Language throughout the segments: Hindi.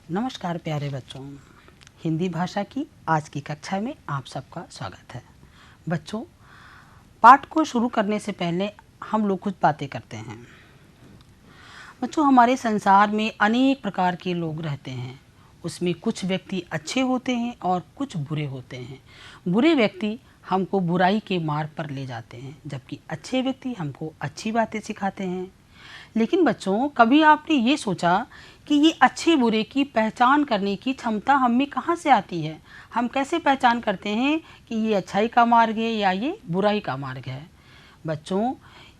नमस्कार प्यारे बच्चों, हिंदी भाषा की आज की कक्षा में आप सबका स्वागत है। बच्चों, पाठ को शुरू करने से पहले हम लोग कुछ बातें करते हैं। बच्चों, हमारे संसार में अनेक प्रकार के लोग रहते हैं। उसमें कुछ व्यक्ति अच्छे होते हैं और कुछ बुरे होते हैं। बुरे व्यक्ति हमको बुराई के मार्ग पर ले जाते हैं, जबकि अच्छे व्यक्ति हमको अच्छी बातें सिखाते हैं। लेकिन बच्चों, कभी आपने ये सोचा कि ये अच्छे बुरे की पहचान करने की क्षमता हम में कहाँ से आती है? हम कैसे पहचान करते हैं कि ये अच्छाई का मार्ग है या ये बुराई का मार्ग है? बच्चों,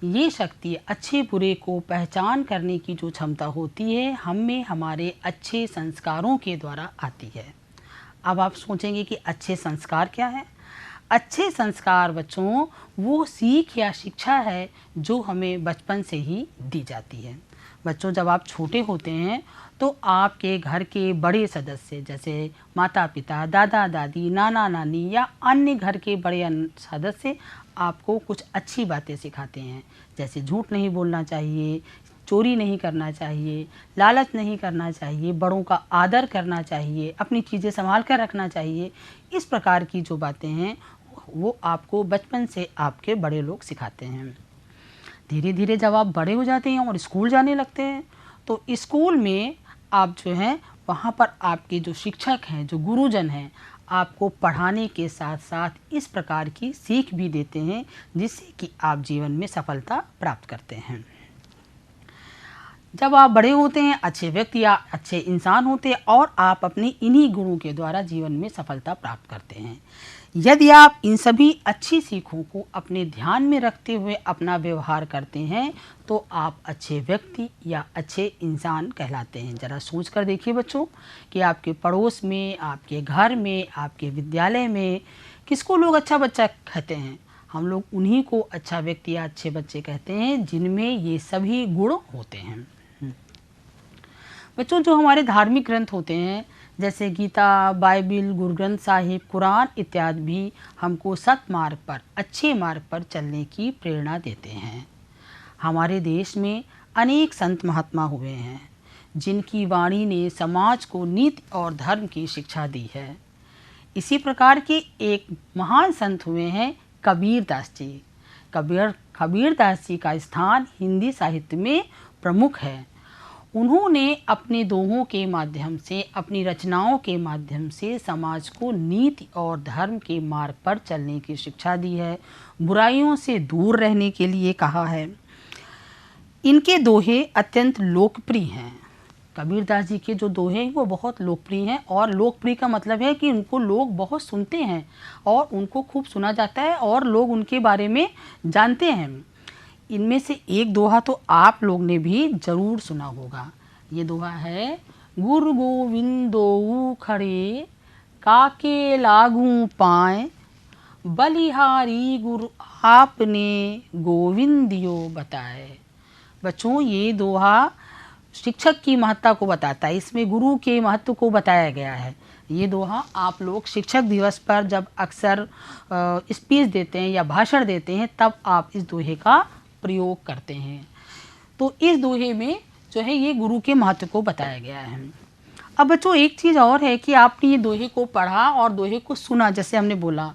ये शक्ति अच्छे बुरे को पहचान करने की जो क्षमता होती है, हम में हमारे अच्छे संस्कारों के द्वारा आती है। अब आप सोचेंगे कि अच्छे संस्कार क्या है? अच्छे संस्कार बच्चों वो सीख या शिक्षा है जो हमें बचपन से ही दी जाती है। बच्चों, जब आप छोटे होते हैं तो आपके घर के बड़े सदस्य जैसे माता पिता, दादा दादी, नाना नानी या अन्य घर के बड़े सदस्य आपको कुछ अच्छी बातें सिखाते हैं, जैसे झूठ नहीं बोलना चाहिए, चोरी नहीं करना चाहिए, लालच नहीं करना चाहिए, बड़ों का आदर करना चाहिए, अपनी चीज़ें संभाल कर रखना चाहिए। इस प्रकार की जो बातें हैं वो आपको बचपन से आपके बड़े लोग सिखाते हैं। धीरे धीरे जब आप बड़े हो जाते हैं और स्कूल जाने लगते हैं तो स्कूल में आप जो हैं वहाँ पर आपके जो शिक्षक हैं, जो गुरुजन हैं, आपको पढ़ाने के साथ साथ इस प्रकार की सीख भी देते हैं जिससे कि आप जीवन में सफलता प्राप्त करते हैं। जब आप बड़े होते हैं, अच्छे व्यक्ति या अच्छे इंसान होते हैं और आप अपने इन्हीं गुणों के द्वारा जीवन में सफलता प्राप्त करते हैं। यदि आप इन सभी अच्छी सीखों को अपने ध्यान में रखते हुए अपना व्यवहार करते हैं तो आप अच्छे व्यक्ति या अच्छे इंसान कहलाते हैं। ज़रा सोच कर देखिए बच्चों कि आपके पड़ोस में, आपके घर में, आपके विद्यालय में किसको लोग अच्छा बच्चा कहते हैं? हम लोग उन्हीं को अच्छा व्यक्ति या अच्छे बच्चे कहते हैं जिनमें ये सभी गुण होते हैं। बच्चों, जो हमारे धार्मिक ग्रंथ होते हैं जैसे गीता, बाइबिल, गुरु ग्रंथ साहिब, कुरान इत्यादि भी हमको सत्मार्ग पर, अच्छे मार्ग पर चलने की प्रेरणा देते हैं। हमारे देश में अनेक संत महात्मा हुए हैं जिनकी वाणी ने समाज को नीति और धर्म की शिक्षा दी है। इसी प्रकार के एक महान संत हुए हैं कबीर दास जी। कबीर दास जी का स्थान हिंदी साहित्य में प्रमुख है। उन्होंने अपने दोहों के माध्यम से, अपनी रचनाओं के माध्यम से समाज को नीति और धर्म के मार्ग पर चलने की शिक्षा दी है, बुराइयों से दूर रहने के लिए कहा है। इनके दोहे अत्यंत लोकप्रिय हैं। कबीरदास जी के जो दोहे हैं वो बहुत लोकप्रिय हैं, और लोकप्रिय का मतलब है कि उनको लोग बहुत सुनते हैं और उनको खूब सुना जाता है और लोग उनके बारे में जानते हैं। इनमें से एक दोहा तो आप लोग ने भी जरूर सुना होगा। ये दोहा है, गुरु गोविंदो खड़े काके लागू पाए, बलिहारी गुरु आपने गोविंदियो बताए। बच्चों, ये दोहा शिक्षक की महत्ता को बताता है, इसमें गुरु के महत्व को बताया गया है। ये दोहा आप लोग शिक्षक दिवस पर जब अक्सर स्पीच देते हैं या भाषण देते हैं तब आप इस दोहे का प्रयोग करते हैं। तो इस दोहे में जो है ये गुरु के महत्व को बताया गया है। अब बच्चों, एक चीज़ और है कि आपने ये दोहे को पढ़ा और दोहे को सुना। जैसे हमने बोला,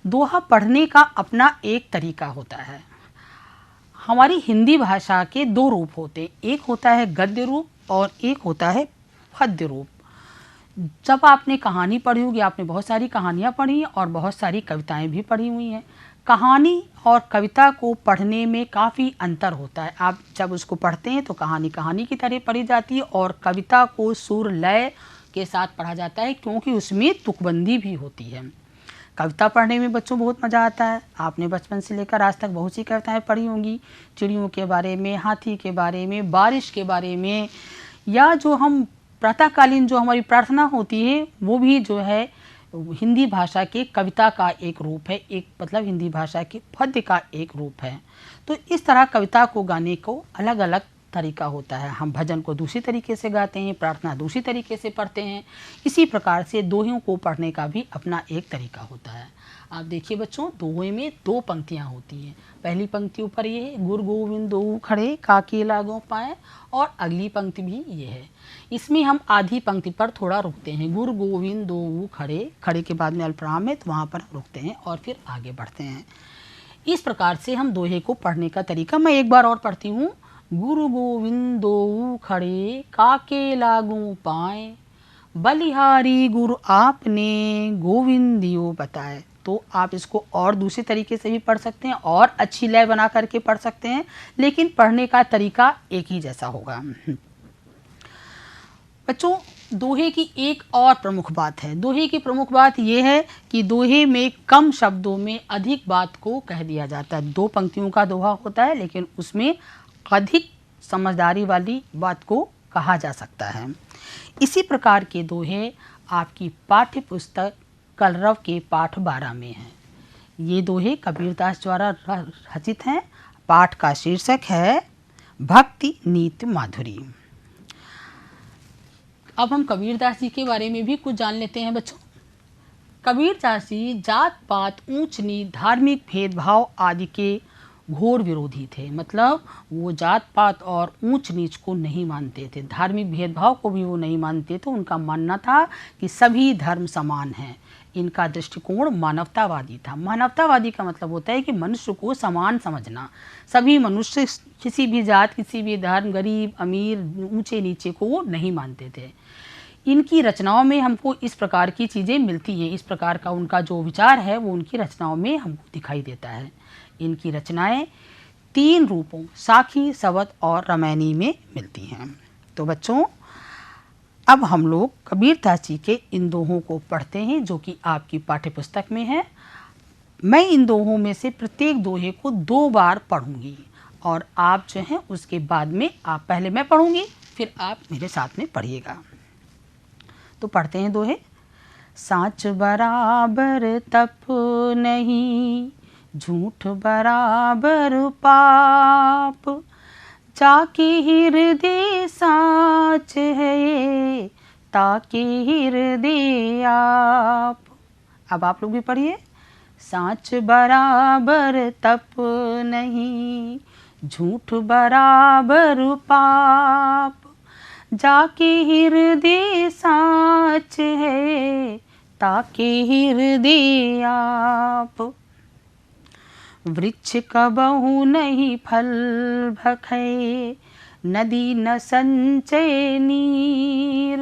दोहा पढ़ने का अपना एक तरीका होता है। हमारी हिंदी भाषा के दो रूप होते हैं, एक होता है गद्य रूप और एक होता है पद्य रूप। जब आपने कहानी पढ़ी होगी, आपने बहुत सारी कहानियाँ पढ़ी और बहुत सारी कविताएं भी पढ़ी हुई हैं। कहानी और कविता को पढ़ने में काफ़ी अंतर होता है। आप जब उसको पढ़ते हैं तो कहानी कहानी की तरह पढ़ी जाती है और कविता को सुर लय के साथ पढ़ा जाता है, क्योंकि उसमें तुकबंदी भी होती है। कविता पढ़ने में बच्चों बहुत मज़ा आता है। आपने बचपन से लेकर आज तक बहुत सी कविताएं पढ़ी होंगी, चिड़ियों के बारे में, हाथी के बारे में, बारिश के बारे में, या जो हम प्रातःकालीन जो हमारी प्रार्थना होती है वो भी जो है हिंदी भाषा के कविता का एक रूप है, एक मतलब हिंदी भाषा के पद्य का एक रूप है। तो इस तरह कविता को गाने को अलग अलग तरीका होता है। हम भजन को दूसरी तरीके से गाते हैं, प्रार्थना दूसरी तरीके से पढ़ते हैं। इसी प्रकार से दोहों को पढ़ने का भी अपना एक तरीका होता है। आप देखिए बच्चों, दोहे में 2 पंक्तियाँ होती हैं। पहली पंक्ति ऊपर ये है, गुरु गोविंद दोऊ खड़े काके लागों पाए, और अगली पंक्ति भी ये है। इसमें हम आधी पंक्ति पर थोड़ा रुकते हैं। गुरु गोविंद दोऊ खड़े, खड़े के बाद में अल्पविराम है तो वहाँ पर रुकते हैं और फिर आगे बढ़ते हैं। इस प्रकार से हम दोहे को पढ़ने का तरीका मैं एक बार और पढ़ती हूँ। गुरु गोविंद दोऊ खड़े काके लागू पाए, बलिहारी गुरु आपने गोविंदियो बताए। तो आप इसको और दूसरे तरीके से भी पढ़ सकते हैं और अच्छी लय बना करके पढ़ सकते हैं, लेकिन पढ़ने का तरीका एक ही जैसा होगा। बच्चों, दोहे की एक और प्रमुख बात है। दोहे की प्रमुख बात यह है कि दोहे में कम शब्दों में अधिक बात को कह दिया जाता है। 2 पंक्तियों का दोहा होता है, लेकिन उसमें अधिक समझदारी वाली बात को कहा जा सकता है। इसी प्रकार के दोहे आपकी पाठ्य पुस्तक कलरव के पाठ 12 में हैं। ये दोहे कबीरदास द्वारा रचित हैं। पाठ का शीर्षक है भक्ति नीति माधुरी। अब हम कबीरदास जी के बारे में भी कुछ जान लेते हैं बच्चों। कबीरदास जी जात पात, ऊंच नीच, धार्मिक भेदभाव आदि के घोर विरोधी थे। मतलब वो जात पात और ऊंच नीच को नहीं मानते थे, धार्मिक भेदभाव को भी वो नहीं मानते थे। उनका मानना था कि सभी धर्म समान हैं। इनका दृष्टिकोण मानवतावादी था। मानवतावादी का मतलब होता है कि मनुष्य को समान समझना। सभी मनुष्य किसी भी जात, किसी भी धर्म, गरीब अमीर, ऊंचे नीचे को वो नहीं मानते थे। इनकी रचनाओं में हमको इस प्रकार की चीज़ें मिलती हैं। इस प्रकार का उनका जो विचार है वो उनकी रचनाओं में हमको दिखाई देता है। इनकी रचनाएं 3 रूपों, साखी, सवत और रामायणी में मिलती हैं। तो बच्चों, अब हम लोग कबीरदास जी के इन दोहों को पढ़ते हैं जो कि आपकी पाठ्य पुस्तक में है। मैं इन दोहों में से प्रत्येक दोहे को 2 बार पढ़ूंगी और आप जो हैं उसके बाद में आप पहले मैं पढ़ूंगी, फिर आप मेरे साथ में पढ़िएगा। तो पढ़ते हैं दोहे। साँच बराबर तप नहीं, झूठ बराबर पाप, जाके हृदय साँच है, ताके हृदय आप। अब आप लोग भी पढ़िए। साँच बराबर तप नहीं, झूठ बराबर पाप, जाके हृदय साँच है, ताके हृदय आप। वृक्ष कबहु नहीं फल भखे, नदी न संचय नीर,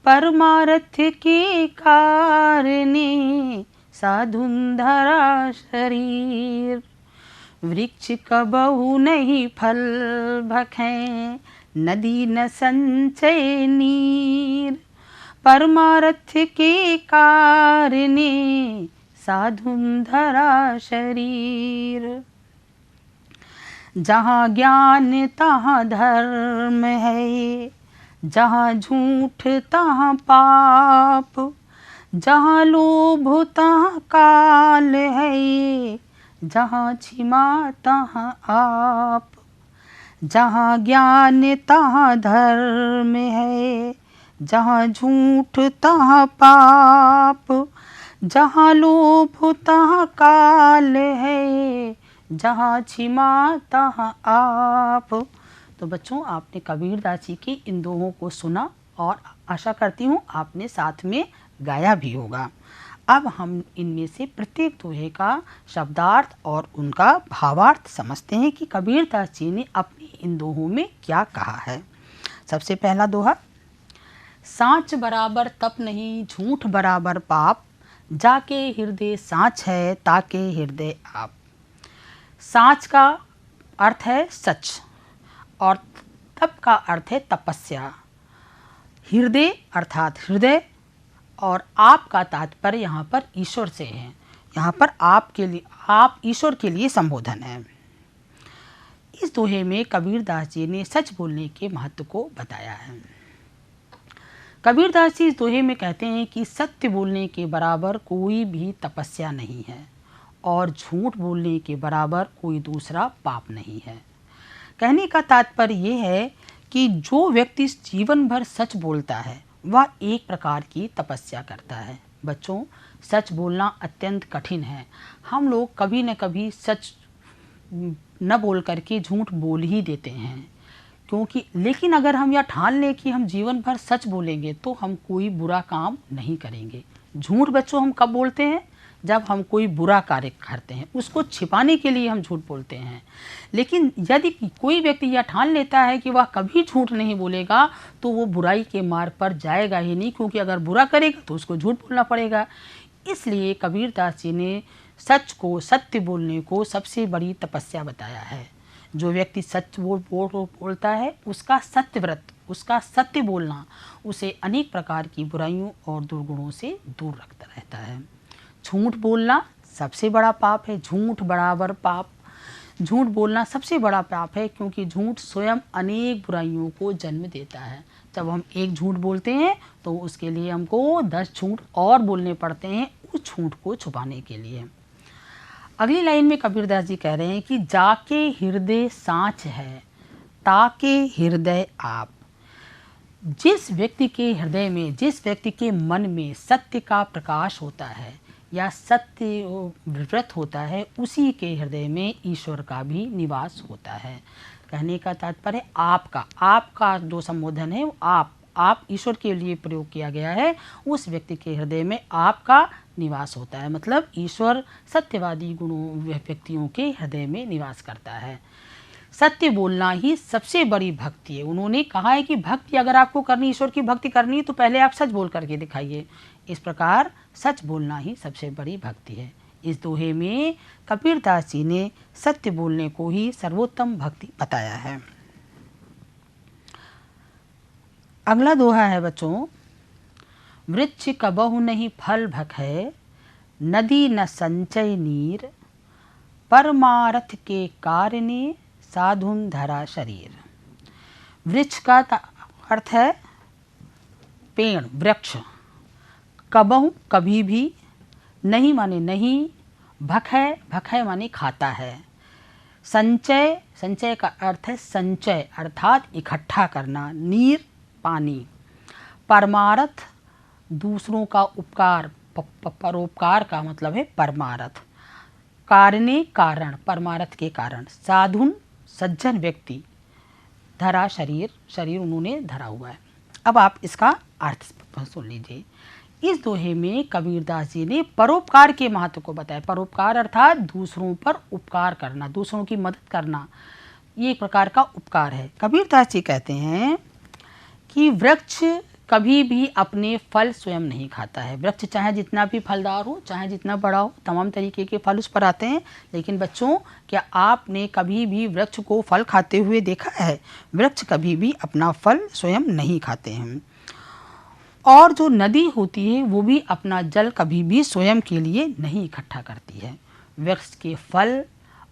परमार्थ के कारणे साधुन धरा शरीर। वृक्ष कबहु नहीं फल भखे, नदी न संचय नीर, परमार्थ के कारणे साधुन धरा शरीर। जहाँ ज्ञान तहाँ धर्म है, जहाँ झूठ तहाँ पाप, जहाँ लोभ तहाँ काल है, जहाँ क्षमा तहाँ आप। जहाँ ज्ञान तहाँ धर्म है, जहाँ झूठ तहाँ पाप, जहाँ लोभ तहाँ काल है, जहाँ क्षमा तहाँ आप। तो बच्चों, आपने कबीरदास जी की इन दोहों को सुना और आशा करती हूँ आपने साथ में गाया भी होगा। अब हम इनमें से प्रत्येक दोहे का शब्दार्थ और उनका भावार्थ समझते हैं कि कबीरदास जी ने अपने इन दोहों में क्या कहा है। सबसे पहला दोहा। साँच बराबर तप नहीं, झूठ बराबर पाप, जाके हृदय साँच है, ताके हृदय आप। साँच का अर्थ है सच और तप का अर्थ है तपस्या। हृदय अर्थात हृदय और आप का तात्पर्य यहाँ पर ईश्वर से है। यहाँ पर आप के लिए, आप ईश्वर के लिए संबोधन है। इस दोहे में कबीरदास जी ने सच बोलने के महत्व को बताया है। कबीरदास जी इस दोहे में कहते हैं कि सत्य बोलने के बराबर कोई भी तपस्या नहीं है और झूठ बोलने के बराबर कोई दूसरा पाप नहीं है। कहने का तात्पर्य ये है कि जो व्यक्ति जीवन भर सच बोलता है वह एक प्रकार की तपस्या करता है। बच्चों, सच बोलना अत्यंत कठिन है। हम लोग कभी न कभी सच न बोल करके झूठ बोल ही देते हैं, क्योंकि लेकिन अगर हम यह ठान लें कि हम जीवन भर सच बोलेंगे तो हम कोई बुरा काम नहीं करेंगे। झूठ बच्चों हम कब बोलते हैं? जब हम कोई बुरा कार्य करते हैं, उसको छिपाने के लिए हम झूठ बोलते हैं। लेकिन यदि कोई व्यक्ति यह ठान लेता है कि वह कभी झूठ नहीं बोलेगा तो वो बुराई के मार्ग पर जाएगा ही नहीं, क्योंकि अगर बुरा करेगा तो उसको झूठ बोलना पड़ेगा। इसलिए कबीरदास जी ने सच को, सत्य बोलने को सबसे बड़ी तपस्या बताया है। जो व्यक्ति सच बोलता है उसका सत्य व्रत, उसका सत्य बोलना उसे अनेक प्रकार की बुराइयों और दुर्गुणों से दूर रखता रहता है। झूठ बोलना सबसे बड़ा पाप है। झूठ बराबर पाप। झूठ बोलना सबसे बड़ा पाप है, क्योंकि झूठ स्वयं अनेक बुराइयों को जन्म देता है। जब हम एक झूठ बोलते हैं तो उसके लिए हमको 10 झूठ और बोलने पड़ते हैं उस झूठ को छुपाने के लिए। अगली लाइन में कबीरदास जी कह रहे हैं कि जाके हृदय सांच है, ताके हृदय आप। जिस व्यक्ति के हृदय में, जिस व्यक्ति के मन में सत्य का प्रकाश होता है या सत्य व्रत होता है, उसी के हृदय में ईश्वर का भी निवास होता है। कहने का तात्पर्य आपका जो संबोधन है वो आप ईश्वर के लिए प्रयोग किया गया है। उस व्यक्ति के हृदय में आपका निवास होता है, मतलब ईश्वर सत्यवादी गुणों व्यक्तियों के हृदय में निवास करता है। सत्य बोलना ही सबसे बड़ी भक्ति है। उन्होंने कहा है कि भक्ति अगर आपको करनी, ईश्वर की भक्ति करनी है तो पहले आप सच बोल करके दिखाइए। इस प्रकार सच बोलना ही सबसे बड़ी भक्ति है। इस दोहे में कबीरदास जी ने सत्य बोलने को ही सर्वोत्तम भक्ति बताया है। अगला दोहा है बच्चों, वृक्ष कबहु नहीं फल भखै, नदी न संचय नीर, परमारथ के कारणे साधुन धरा शरीर। वृक्ष का अर्थ है पेड़, वृक्ष। कबहु कभी भी, नहीं माने नहीं, भखै, भखै माने खाता है, संचय, संचय का अर्थ है संचय अर्थात इकट्ठा करना, नीर पानी, परमारथ दूसरों का उपकार, परोपकार का मतलब है परमारथ, कारणे कारण, परमारथ के कारण, साधुन सज्जन व्यक्ति, धरा शरीर, शरीर उन्होंने धरा हुआ है। अब आप इसका अर्थ सुन लीजिए। इस दोहे में कबीरदास जी ने परोपकार के महत्व को बताया। परोपकार अर्थात दूसरों पर उपकार करना, दूसरों की मदद करना, ये एक प्रकार का उपकार है। कबीरदास जी कहते हैं कि वृक्ष कभी भी अपने फल स्वयं नहीं खाता है। वृक्ष चाहे जितना भी फलदार हो, चाहे जितना बड़ा हो, तमाम तरीके के फल उस पर आते हैं, लेकिन बच्चों क्या आपने कभी भी वृक्ष को फल खाते हुए देखा है? वृक्ष कभी भी अपना फल स्वयं नहीं खाते हैं। और जो नदी होती है वो भी अपना जल कभी भी स्वयं के लिए नहीं इकट्ठा करती है। वृक्ष के फल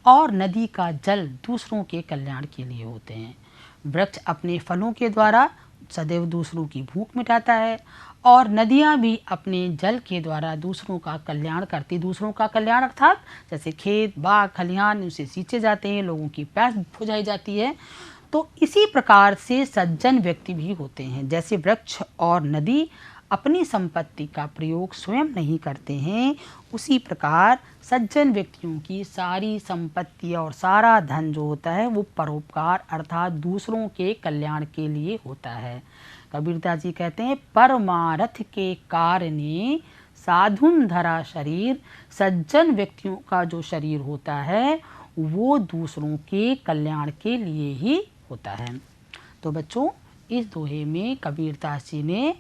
और नदी का जल दूसरों के कल्याण के लिए होते हैं। वृक्ष अपने फलों के द्वारा सदैव दूसरों की भूख मिटाता है और नदियाँ भी अपने जल के द्वारा दूसरों का कल्याण करती। दूसरों का कल्याण अर्थात जैसे खेत, बाग, खलिहान उनसे सींचे जाते हैं, लोगों की प्यास बुझाई जाती है। तो इसी प्रकार से सज्जन व्यक्ति भी होते हैं। जैसे वृक्ष और नदी अपनी संपत्ति का प्रयोग स्वयं नहीं करते हैं, उसी प्रकार सज्जन व्यक्तियों की सारी संपत्ति और सारा धन जो होता है वो परोपकार अर्थात दूसरों के कल्याण के लिए होता है। कबीरदास जी कहते हैं परमारथ के कारणे साधुन धरा शरीर। सज्जन व्यक्तियों का जो शरीर होता है वो दूसरों के कल्याण के लिए ही होता है। तो बच्चों, इस दोहे में कबीरदास जी ने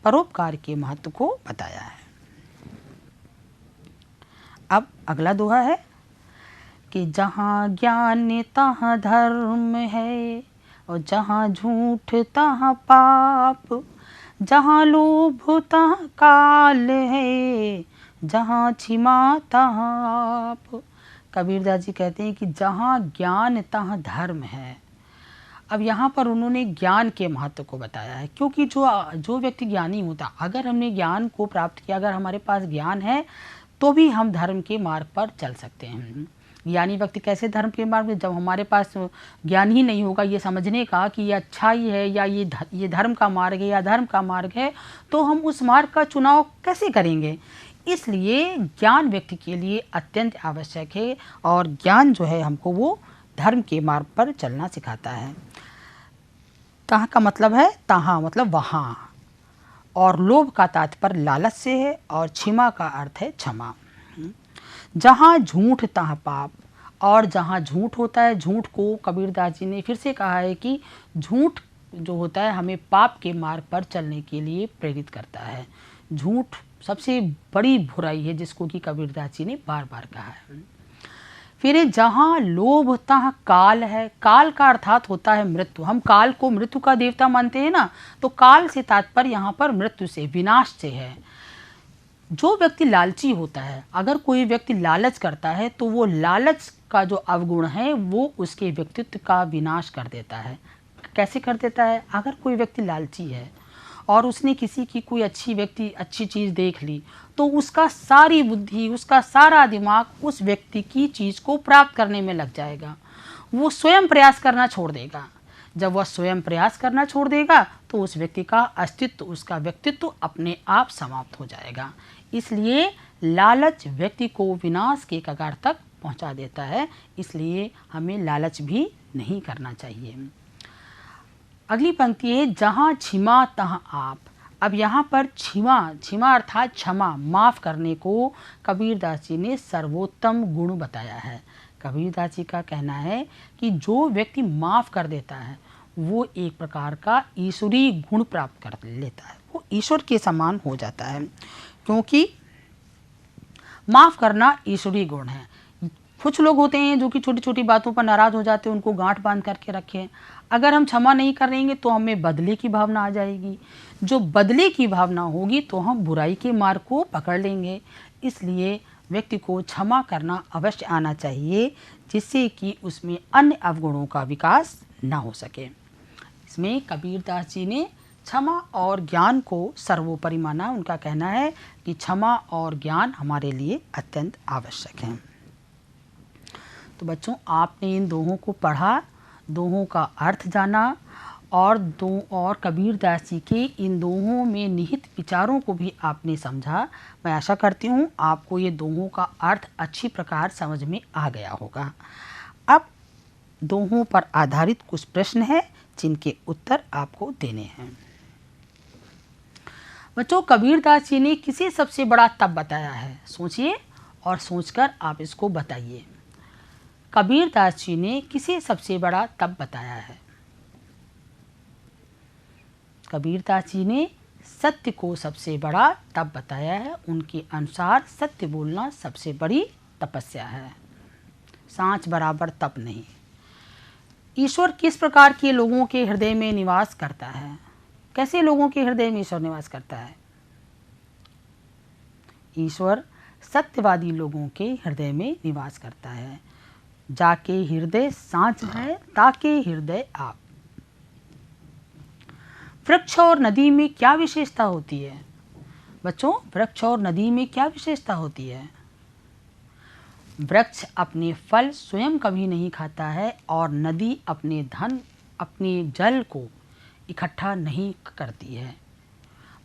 परोपकार के महत्व को बताया है। अब अगला दोहा है कि जहाँ ज्ञान तहाँ धर्म है और जहाँ झूठ तहाँ पाप, जहाँ लोभ तहाँ काल है, जहाँ क्षमा तहाँ आप। कबीरदास जी कहते हैं कि जहाँ ज्ञान तहाँ धर्म है। अब यहाँ पर उन्होंने ज्ञान के महत्व को बताया है, क्योंकि जो व्यक्ति ज्ञानी होता, अगर हमने ज्ञान को प्राप्त किया, अगर हमारे पास ज्ञान है तो भी हम धर्म के मार्ग पर चल सकते हैं। ज्ञानी व्यक्ति कैसे धर्म के मार्ग में, जब हमारे पास ज्ञान ही नहीं होगा ये समझने का कि ये अच्छाई है या ये धर्म का मार्ग है या धर्म का मार्ग है, तो हम उस मार्ग का चुनाव कैसे करेंगे। इसलिए ज्ञान व्यक्ति के लिए अत्यंत आवश्यक है और ज्ञान जो है हमको वो धर्म के मार्ग पर चलना सिखाता है। तहाँ का मतलब है तहाँ मतलब वहाँ, और लोभ का तात्पर्य लालच से है, और क्षमा का अर्थ है क्षमा। जहाँ झूठ तहाँ पाप, और जहाँ झूठ होता है, झूठ को कबीरदास जी ने फिर से कहा है कि झूठ जो होता है हमें पाप के मार्ग पर चलने के लिए प्रेरित करता है। झूठ सबसे बड़ी बुराई है जिसको कि कबीरदास जी ने बार बार कहा है। फिर जहाँ लोभ तहाँ काल है, काल का अर्थात होता है मृत्यु। हम काल को मृत्यु का देवता मानते हैं ना, तो काल से तात्पर्य यहाँ पर मृत्यु से, विनाश से है। जो व्यक्ति लालची होता है, अगर कोई व्यक्ति लालच करता है तो वो लालच का जो अवगुण है वो उसके व्यक्तित्व का विनाश कर देता है। कैसे कर देता है? अगर कोई व्यक्ति लालची है और उसने किसी की कोई अच्छी चीज़ देख ली, तो उसका सारी बुद्धि, उसका सारा दिमाग उस व्यक्ति की चीज़ को प्राप्त करने में लग जाएगा। वो स्वयं प्रयास करना छोड़ देगा। जब वह स्वयं प्रयास करना छोड़ देगा तो उस व्यक्ति का अस्तित्व, उसका व्यक्तित्व अपने आप समाप्त हो जाएगा। इसलिए लालच व्यक्ति को विनाश के कगार तक पहुंचा देता है। इसलिए हमें लालच भी नहीं करना चाहिए। अगली पंक्ति है जहाँ क्षमा तहाँ आप। अब यहाँ पर क्षमा अर्थात क्षमा, माफ़ करने को कबीरदास जी ने सर्वोत्तम गुण बताया है। कबीरदास जी का कहना है कि जो व्यक्ति माफ़ कर देता है वो एक प्रकार का ईश्वरीय गुण प्राप्त कर लेता है, वो ईश्वर के समान हो जाता है, क्योंकि माफ़ करना ईश्वरीय गुण है। कुछ लोग होते हैं जो कि छोटी छोटी बातों पर नाराज़ हो जाते हैं, उनको गांठ बांध करके रखें। अगर हम क्षमा नहीं करेंगे तो हमें बदले की भावना आ जाएगी। जो बदले की भावना होगी तो हम बुराई के मार्ग को पकड़ लेंगे। इसलिए व्यक्ति को क्षमा करना अवश्य आना चाहिए, जिससे कि उसमें अन्य अवगुणों का विकास ना हो सके। इसमें कबीरदास जी ने क्षमा और ज्ञान को सर्वोपरि माना। उनका कहना है कि क्षमा और ज्ञान हमारे लिए अत्यंत आवश्यक है। तो बच्चों, आपने इन दोहों को पढ़ा, दोहों का अर्थ जाना और कबीरदास जी के इन दोहों में निहित विचारों को भी आपने समझा। मैं आशा करती हूँ आपको ये दोहों का अर्थ अच्छी प्रकार समझ में आ गया होगा। अब दोहों पर आधारित कुछ प्रश्न हैं जिनके उत्तर आपको देने हैं। बच्चों, कबीरदास जी ने किसे सबसे बड़ा तप बताया है? सोचिए और सोचकर आप इसको बताइए। कबीरदास जी ने किसे सबसे बड़ा तप बताया है? कबीरदास जी ने सत्य को सबसे बड़ा तप बताया है। उनके अनुसार सत्य बोलना सबसे बड़ी तपस्या है, सांच बराबर तप नहीं। ईश्वर किस प्रकार के लोगों के हृदय में निवास करता है? कैसे लोगों के हृदय में ईश्वर निवास करता है? ईश्वर सत्यवादी लोगों के हृदय में निवास करता है। जाके हृदय सांच है, ताके हृदय आप। वृक्ष और नदी में क्या विशेषता होती है? बच्चों, वृक्ष और नदी में क्या विशेषता होती है? वृक्ष अपने फल स्वयं कभी नहीं खाता है और नदी अपने जल को इकट्ठा नहीं करती है।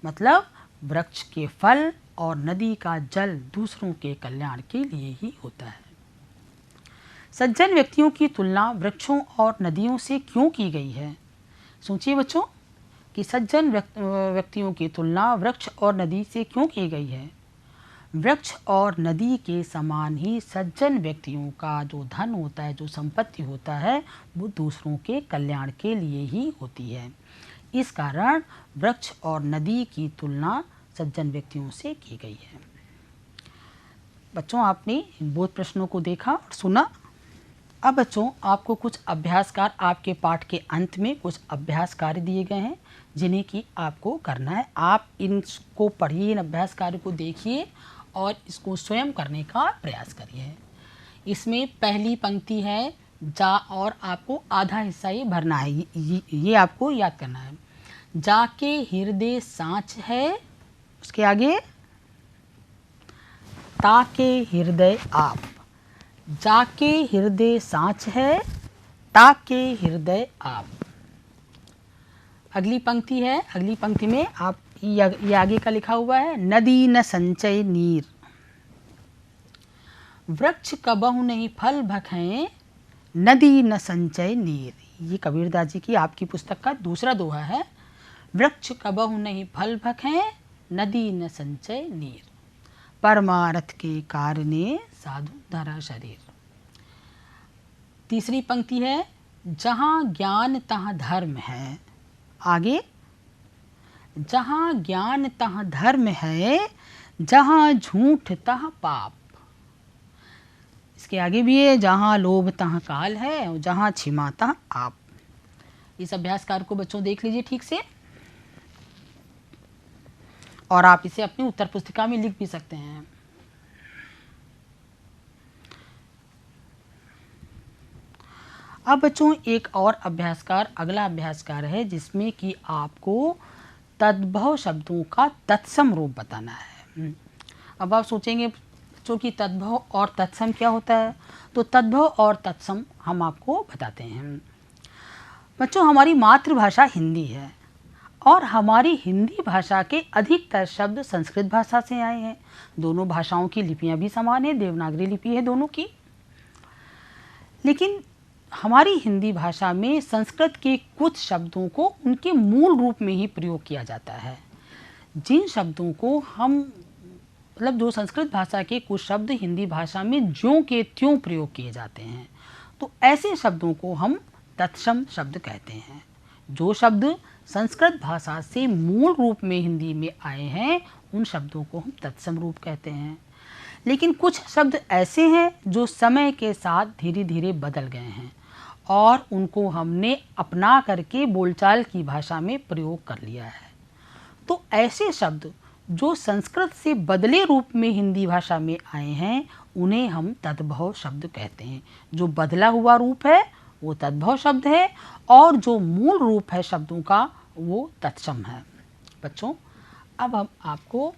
मतलब वृक्ष के फल और नदी का जल दूसरों के कल्याण के लिए ही होता है। सज्जन व्यक्तियों की तुलना वृक्षों और नदियों से क्यों की गई है? सोचिए बच्चों कि सज्जन व्यक्तियों की तुलना वृक्ष और नदी से क्यों की गई है? वृक्ष और नदी के समान ही सज्जन व्यक्तियों का जो धन होता है, जो संपत्ति होता है, वो दूसरों के कल्याण के लिए ही होती है। इस कारण वृक्ष और नदी की तुलना सज्जन व्यक्तियों से की गई है। बच्चों, आपने बोध प्रश्नों को देखा और सुना। अब बच्चों, आपको कुछ अभ्यास कार्य आपके पाठ के अंत में कुछ अभ्यास कार्य दिए गए हैं जिन्हें कि आपको करना है। आप इनको पढ़िए, इन अभ्यास कार्य को देखिए और इसको स्वयं करने का प्रयास करिए। इसमें पहली पंक्ति है जा, और आपको आधा हिस्सा ये भरना है। ये आपको याद करना है। जाके हृदय सांच है, उसके आगे ताके हृदय आप। जाके हृदय साँच है, ताके हृदय आप। अगली पंक्ति है, अगली पंक्ति में आप ये आगे का लिखा हुआ है, नदी न संचय नीर, वृक्ष कबहु नहीं फल भखें, नदी न संचय नीर। ये कबीरदास जी की आपकी पुस्तक का दूसरा दोहा है। वृक्ष कबहु नहीं फल भखें, नदी न संचय नीर, परमारथ के कारणे साधु धरा शरीर। तीसरी पंक्ति है, जहाँ ज्ञान तहाँ धर्म है। आगे, जहाँ ज्ञान तहाँ धर्म है, जहाँ झूठ तहाँ पाप। इसके आगे भी है, जहाँ लोभ तहाँ काल है, और जहाँ क्षमा तहाँ आप। इस अभ्यास कार्य को बच्चों देख लीजिए ठीक से, और आप इसे अपनी उत्तर पुस्तिका में लिख भी सकते हैं। अब बच्चों एक और अभ्यासकार, अगला अभ्यासकार है जिसमें कि आपको तद्भव शब्दों का तत्सम रूप बताना है। अब आप सोचेंगे बच्चों की तद्भव और तत्सम क्या होता है, तो तद्भव और तत्सम हम आपको बताते हैं। बच्चों हमारी मातृभाषा हिंदी है और हमारी हिंदी भाषा के अधिकतर शब्द संस्कृत भाषा से आए हैं। दोनों भाषाओं की लिपियां भी समान है, देवनागरी लिपि है दोनों की। लेकिन हमारी हिंदी भाषा में संस्कृत के कुछ शब्दों को उनके मूल रूप में ही प्रयोग किया जाता है। जिन शब्दों को हम मतलब जो संस्कृत भाषा के कुछ शब्द हिंदी भाषा में ज्यों के त्यों प्रयोग किए जाते हैं, तो ऐसे शब्दों को हम तत्सम शब्द कहते हैं। जो शब्द संस्कृत भाषा से मूल रूप में हिंदी में आए हैं, उन शब्दों को हम तत्सम रूप कहते हैं। लेकिन कुछ शब्द ऐसे हैं जो समय के साथ धीरे धीरे बदल गए हैं और उनको हमने अपना करके बोलचाल की भाषा में प्रयोग कर लिया है। तो ऐसे शब्द जो संस्कृत से बदले रूप में हिंदी भाषा में आए हैं, उन्हें हम तद्भव शब्द कहते हैं। जो बदला हुआ रूप है वो तद्भव शब्द है और जो मूल रूप है शब्दों का वो तत्सम है। बच्चों अब हम आपको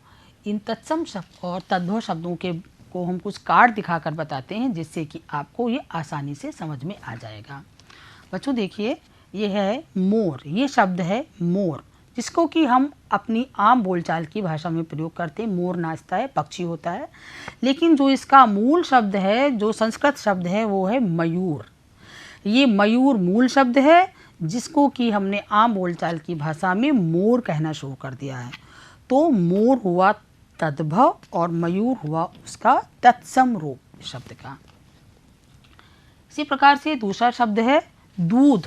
इन तत्सम शब्द और तद्भव शब्दों के को हम कुछ कार्ड दिखाकर बताते हैं जिससे कि आपको ये आसानी से समझ में आ जाएगा। बच्चों देखिए, ये है मोर। ये शब्द है मोर, जिसको कि हम अपनी आम बोलचाल की भाषा में प्रयोग करते हैं। मोर नाचता है, पक्षी होता है। लेकिन जो इसका मूल शब्द है, जो संस्कृत शब्द है, वो है मयूर। ये मयूर मूल शब्द है जिसको कि हमने आम बोलचाल की भाषा में मोर कहना शुरू कर दिया है। तो मोर हुआ तद्भव और मयूर हुआ उसका तत्सम रूप शब्द का। इसी प्रकार से दूसरा शब्द है दूध।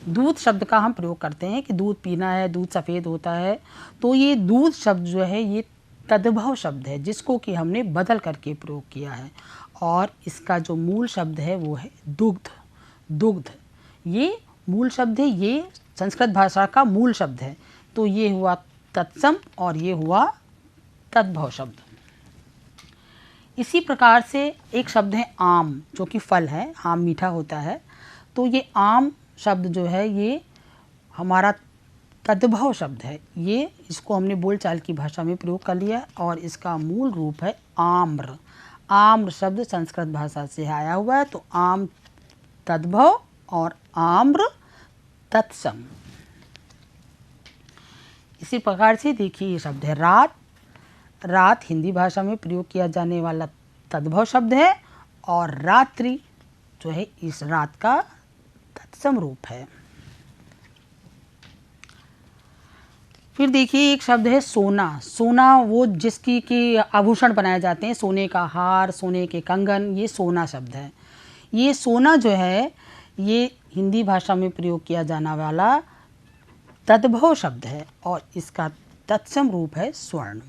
दूध शब्द का हम प्रयोग करते हैं कि दूध पीना है, दूध सफ़ेद होता है। तो ये दूध शब्द जो है ये तद्भव शब्द है जिसको कि हमने बदल करके प्रयोग किया है और इसका जो मूल शब्द है वो है दुग्ध। दुग्ध ये मूल शब्द है, ये संस्कृत भाषा का मूल शब्द है। तो ये हुआ तत्सम और ये हुआ तद्भव शब्द। इसी प्रकार से एक शब्द है आम, जो कि फल है। आम मीठा होता है। तो ये आम शब्द जो है ये हमारा तद्भव शब्द है। ये इसको हमने बोलचाल की भाषा में प्रयोग कर लिया और इसका मूल रूप है आम्र। आम्र शब्द संस्कृत भाषा से आया हुआ है। तो आम तद्भव और आम्र तत्सम। इसी प्रकार से देखिए ये शब्द है रात। रात हिंदी भाषा में प्रयोग किया जाने वाला तद्भव शब्द है और रात्रि जो है इस रात का तत्सम रूप है। फिर देखिए एक शब्द है सोना। सोना वो जिसकी के आभूषण बनाए जाते हैं, सोने का हार, सोने के कंगन, ये सोना शब्द है। ये सोना जो है ये हिंदी भाषा में प्रयोग किया जाने वाला तद्भव शब्द है और इसका तत्सम रूप है स्वर्ण।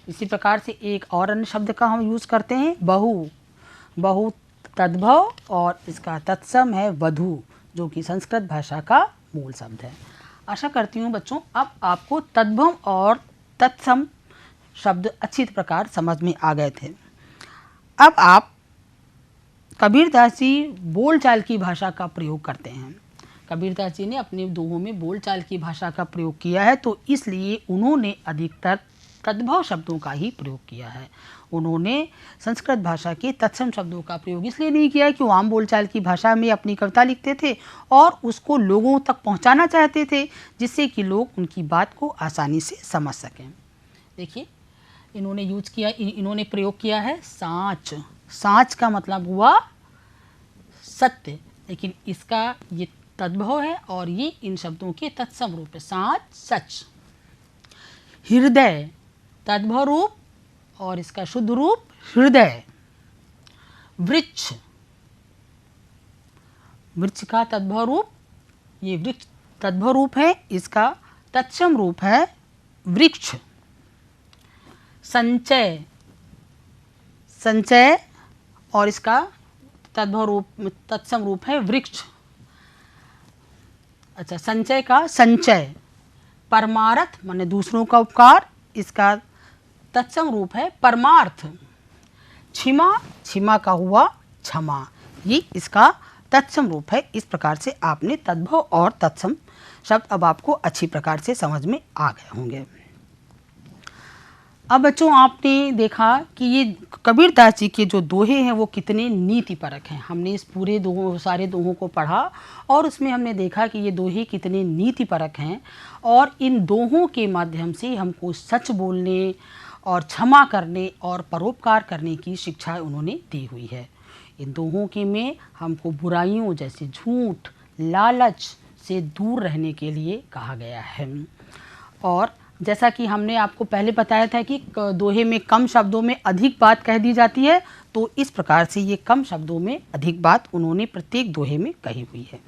इसी प्रकार से एक और अन्य शब्द का हम यूज़ करते हैं बहु। बहु तद्भव और इसका तत्सम है वधु, जो कि संस्कृत भाषा का मूल शब्द है। आशा करती हूँ बच्चों अब आपको तद्भव और तत्सम शब्द अच्छी प्रकार समझ में आ गए थे। अब आप कबीरदास जी बोलचाल की भाषा का प्रयोग करते हैं। कबीरदास जी ने अपने दोहों में बोलचाल की भाषा का प्रयोग किया है, तो इसलिए उन्होंने अधिकतर तद्भव शब्दों का ही प्रयोग किया है। उन्होंने संस्कृत भाषा के तत्सम शब्दों का प्रयोग इसलिए नहीं किया कि वो आम बोलचाल की भाषा में अपनी कविता लिखते थे और उसको लोगों तक पहुंचाना चाहते थे, जिससे कि लोग उनकी बात को आसानी से समझ सकें। देखिए, इन्होंने प्रयोग किया है साँच। साँच का मतलब हुआ सत्य, लेकिन इसका ये तद्भव है और ये इन शब्दों के तत्सम रूप है। साँच सच। हृदय तद्भव रूप और इसका शुद्ध रूप हृदय। वृक्ष, वृक्ष का तद्भव रूप, ये वृक्ष तद्भव रूप है, इसका तत्सम रूप है वृक्ष। संचय, संचय और इसका तद्भव रूप तत्सम रूप है वृक्ष। अच्छा, संचय का संचय। परमार्थ माने दूसरों का उपकार, इसका तत्सम रूप है परमार्थ। क्षमा, क्षमा का हुआ क्षमा, ये इसका तत्सम रूप है। इस प्रकार से आपने तद्भव और तत्सम शब्द अब आपको अच्छी प्रकार से समझ में आ गए होंगे। अब बच्चों, आपने देखा कि ये कबीरदास जी के जो दोहे हैं वो कितने नीतिपरक हैं। हमने इस पूरे सारे दोहों को पढ़ा और उसमें हमने देखा कि ये दोहे कितने नीतिपरक हैं और इन दोहों के माध्यम से हमको सच बोलने और क्षमा करने और परोपकार करने की शिक्षा उन्होंने दी हुई है। इन दोहों के में हमको बुराइयों जैसे झूठ, लालच से दूर रहने के लिए कहा गया है। और जैसा कि हमने आपको पहले बताया था कि दोहे में कम शब्दों में अधिक बात कह दी जाती है, तो इस प्रकार से ये कम शब्दों में अधिक बात उन्होंने प्रत्येक दोहे में कही हुई है।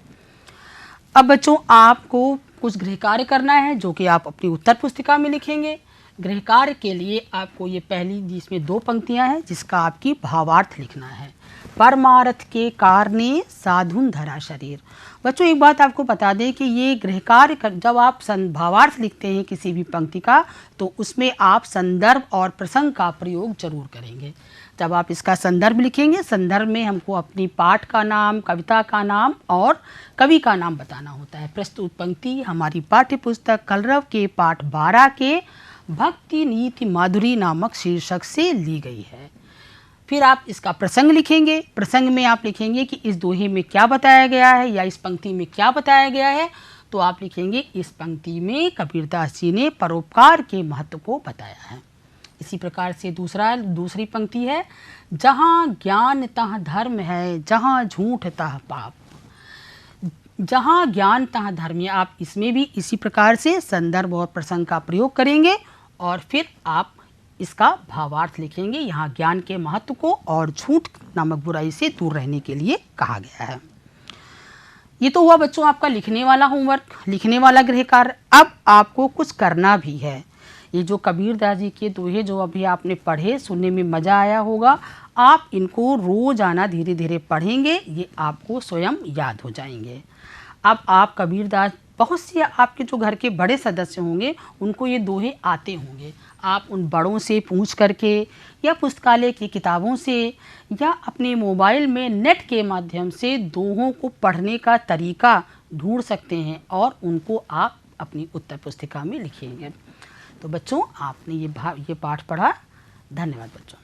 अब बच्चों, आपको कुछ गृह कार्य करना है जो कि आप अपनी उत्तर पुस्तिका में लिखेंगे। गृह कार्य के लिए आपको ये पहली, जिसमें 2 पंक्तियां हैं, जिसका आपकी भावार्थ लिखना है। परमार्थ के कारणे साधुन धरा शरीर। बच्चों, एक बात आपको बता दें कि ये गृह कार्य जब आप भावार्थ लिखते हैं किसी भी पंक्ति का, तो उसमें आप संदर्भ और प्रसंग का प्रयोग जरूर करेंगे। जब आप इसका संदर्भ लिखेंगे, संदर्भ में हमको अपनी पाठ का नाम, कविता का नाम और कवि का नाम बताना होता है। प्रस्तुत पंक्ति हमारी पाठ्य पुस्तक कलरव के पाठ 12 के भक्ति नीति माधुरी नामक शीर्षक से ली गई है। फिर आप इसका प्रसंग लिखेंगे। प्रसंग में आप लिखेंगे कि इस दोहे में क्या बताया गया है या इस पंक्ति में क्या बताया गया है। तो आप लिखेंगे, इस पंक्ति में कबीरदास जी ने परोपकार के महत्व को बताया है। इसी प्रकार से दूसरी पंक्ति है, जहाँ ज्ञान तहाँ धर्म है, जहाँ झूठ तहाँ पाप। जहाँ ज्ञान तहाँ धर्म है, आप इसमें भी इसी प्रकार से संदर्भ और प्रसंग का प्रयोग करेंगे और फिर आप इसका भावार्थ लिखेंगे। यहाँ ज्ञान के महत्व को और झूठ नामक बुराई से दूर रहने के लिए कहा गया है। ये तो हुआ बच्चों आपका लिखने वाला होमवर्क, लिखने वाला गृह कार्य। अब आपको कुछ करना भी है। ये जो कबीरदास जी के दोहे जो अभी आपने पढ़े, सुनने में मज़ा आया होगा। आप इनको रोजाना धीरे धीरे पढ़ेंगे, ये आपको स्वयं याद हो जाएंगे। अब आप कबीरदास, बहुत सी आपके जो घर के बड़े सदस्य होंगे उनको ये दोहे आते होंगे। आप उन बड़ों से पूछ करके या पुस्तकालय की किताबों से या अपने मोबाइल में नेट के माध्यम से दोहों को पढ़ने का तरीका ढूंढ सकते हैं और उनको आप अपनी उत्तर पुस्तिका में लिखेंगे। तो बच्चों, आपने ये पाठ पढ़ा। धन्यवाद बच्चों।